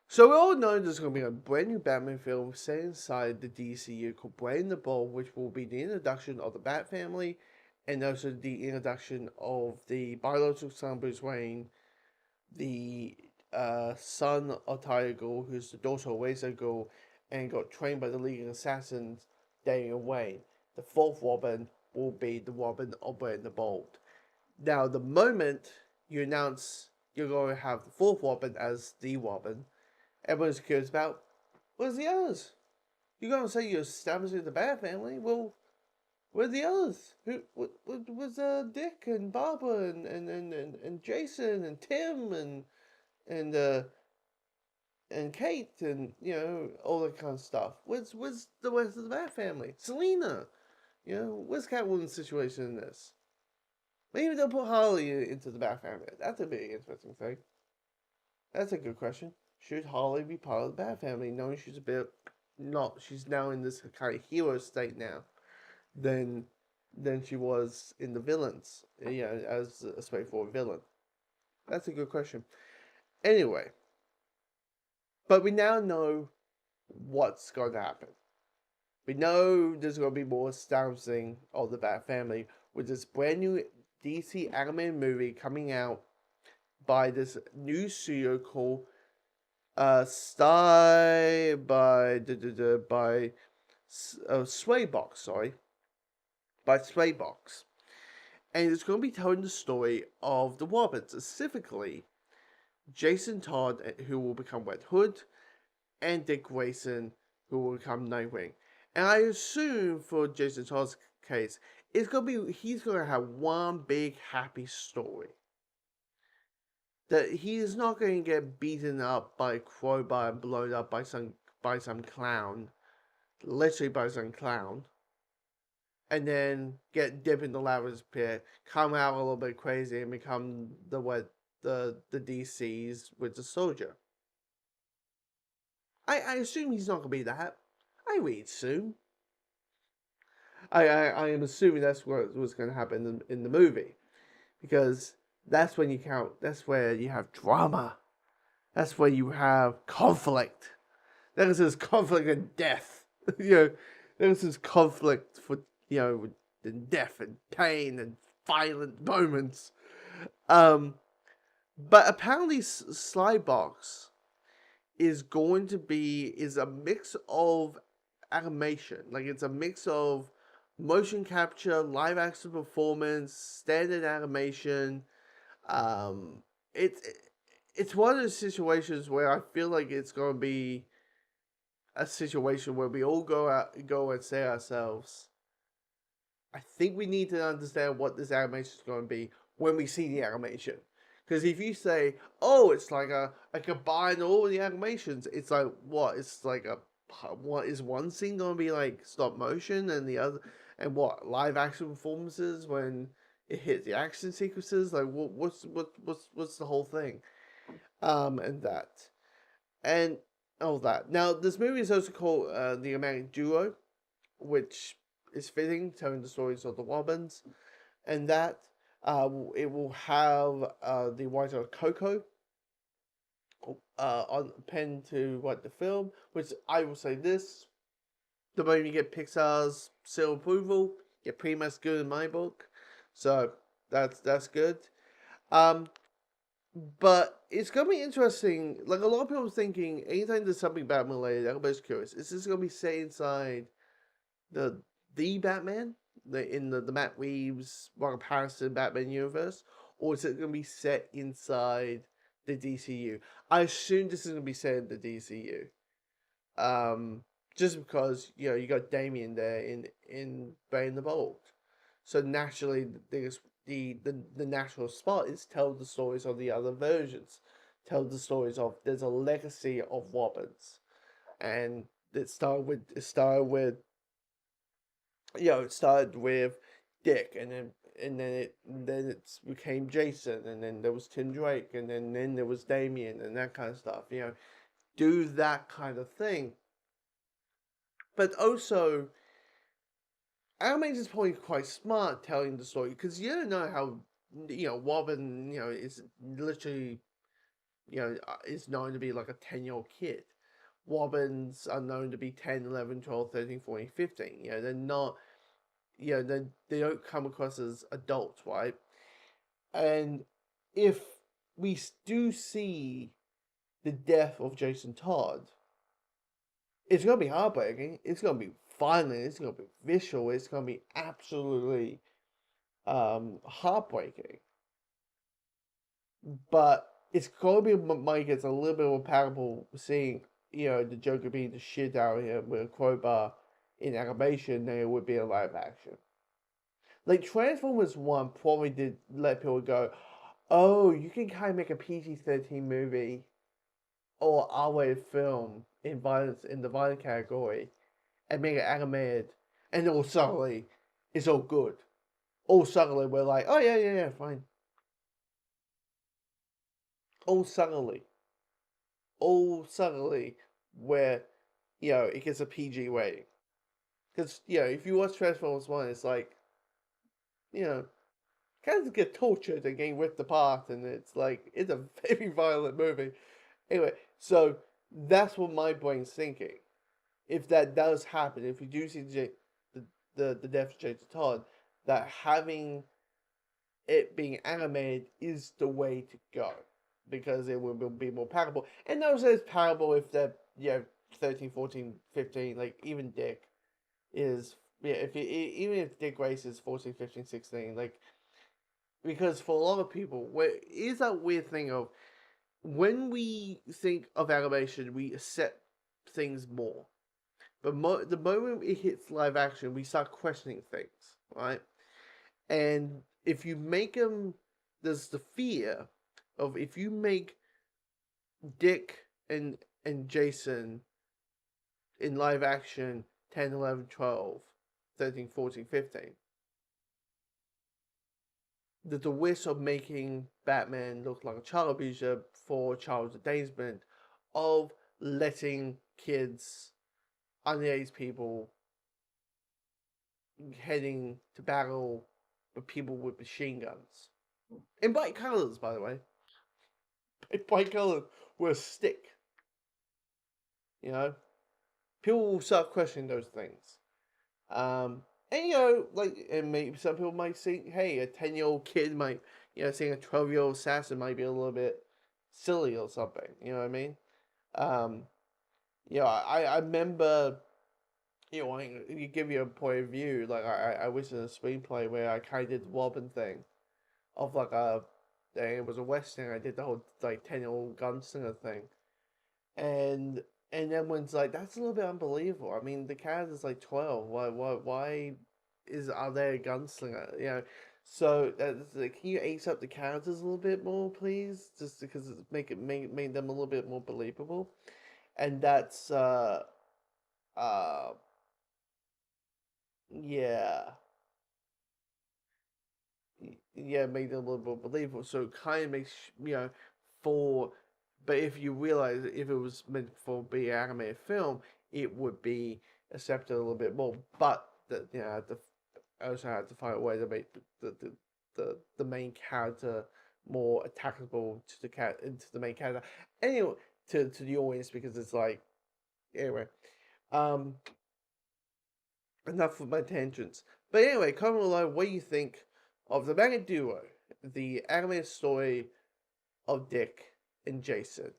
So we all know there's going to be a brand new Batman film set inside the DCU called Brave the Bold, which will be the introduction of the Bat family, and also the introduction of the biological son Bruce Wayne, the son of Talia Ghul, who's the daughter of Ra's al Ghul, and got trained by the League of Assassins, Damian Wayne. The fourth Robin will be the Robin of Brave the Bold. Now, the moment you announce you're going to have the fourth Robin as the Robin, everyone's curious about, where's the others? You're going to say you're establishing the Bat family? Well, where's the others? Who was Dick and Barbara and Jason and Tim and uh, and Kate and all that kind of stuff. Where's the rest of the Bat family? Selena, where's Catwoman's situation in this? Maybe they'll put Harley into the Bat family. That's a big interesting thing. That's a good question. Should Harley be part of the Bat family, knowing she's a bit not? She's now in this kind of hero state now, than she was in the villains. As a straightforward villain. That's a good question. Anyway, but we now know what's going to happen. We know there's going to be more establishing of the Bat family with this brand new DC animated movie coming out by this new studio called Sty by Swaybox, sorry, by Swaybox, and it's going to be telling the story of the Robins, specifically Jason Todd, who will become Red Hood, and Dick Grayson, who will become Nightwing. And I assume for Jason Todd's case, he's going to have one big happy story. That he is not going to get beaten up by a crowbar and blown up by some clown, literally by some clown, and then get dipped in the lava's pit, come out a little bit crazy, and become the DC's with the soldier. I assume he's not going to be that. I really assume. I am assuming that's what was going to happen in the movie, because that's when you count. That's where you have drama. That's where you have conflict. There's this conflict and death. There's this conflict for and death and pain and violent moments. But apparently, Slybox is a mix of animation. Like, it's a mix of motion capture, live action performance, standard animation. It's one of those situations where I feel like it's going to be a situation where we all go and say ourselves, I think we need to understand what this animation is going to be when we see the animation. Because if you say, oh, it's like I combine all the animations, it's like, what? It's like what is one scene going to be like stop motion and the other, and what, live action performances when it hits the action sequences? Like, what's the whole thing? And that. And all that. Now, this movie is also called The American Duo, which is fitting, telling the stories of the Robins, and that it will have the writer Coco on pen to write the film, which I will say this: the moment you get Pixar's seal approval, you're pretty much good in my book. So that's good. But it's gonna be interesting. Like, a lot of people are thinking, anytime there's something Batman related, everybody's curious. Is this gonna be set inside the Batman, in the Matt Reeves, Robert Pattinson Batman universe, or is it gonna be set inside the DCU? I assume this is gonna be set in the DCU. Just because you got Damien there in Brave the Bold, so naturally the natural spot is tell the stories of the other versions, tell the stories of there's a legacy of Robins, and it started with it started with Dick, and then it became Jason, and then there was Tim Drake, and then there was Damien, and that kind of stuff. Do that kind of thing. But also, animation is probably quite smart telling the story, because you don't know how Robin is literally is known to be like a 10-year-old kid. Robins are known to be 10, 11, 12, 13, 14, 15. They're not, they don't come across as adults, right? And if we do see the death of Jason Todd, it's going to be heartbreaking. It's going to be violent. It's going to be visual. It's going to be absolutely heartbreaking. But it's going to be, Mike, it's a little bit more palatable seeing, the Joker being the shit out of him with a crowbar in animation than it would be in live action. Like, Transformers 1 probably did let people go, oh, you can kind of make a PG-13 movie or R-rated film in the violent category and make it animated, and all suddenly it's all good. All suddenly we're like, oh yeah, fine. All suddenly where it gets a PG rating. Because if you watch Transformers 1, it's like, characters get tortured and getting ripped apart, and it's like, it's a very violent movie. Anyway, so that's what my brain's thinking. If that does happen, if we do see the death of Jason Todd, that having it being animated is the way to go. Because it will be more palatable. And also it's palatable if they're, 13, 14, 15, like even Dick is, even if Dick Grayson is 14, 15, 16, like, because for a lot of people, is that weird thing of, when we think of animation, we accept things more. But the moment it hits live action, we start questioning things, right? And if you make them, there's the fear of, if you make Dick and Jason in live action 10, 11, 12, 13, 14, 15, there's the risk of making Batman look like a child abuser for child endangerment, of letting kids, underage people, heading to battle with people with machine guns. In bright colors, by the way. In bright colors with a stick. People will start questioning those things. And and maybe some people might think, hey, a 10-year-old kid might, seeing a 12-year-old assassin might be a little bit silly or something. You know what I mean? I remember, you give you a point of view, like, I was in a screenplay where I kind of did the Robin thing, of like it was a Western, I did the whole, like, 10-year-old gunslinger thing, and everyone's like, that's a little bit unbelievable. I mean, the character's like 12, why are they a gunslinger, so can you ace up the characters a little bit more, please, just because it's make them a little bit more believable. And that's yeah, made them a little more believable. So it kind of makes, for, but if you realize that if it was meant for be an animated film, it would be accepted a little bit more. But that, I also had to find a way to make the main character more attackable to the main character. Anyway, to the audience, because it's like, anyway, enough of my tangents. But anyway, comment below what you think of the manga duo, the animated story of Dick and Jason.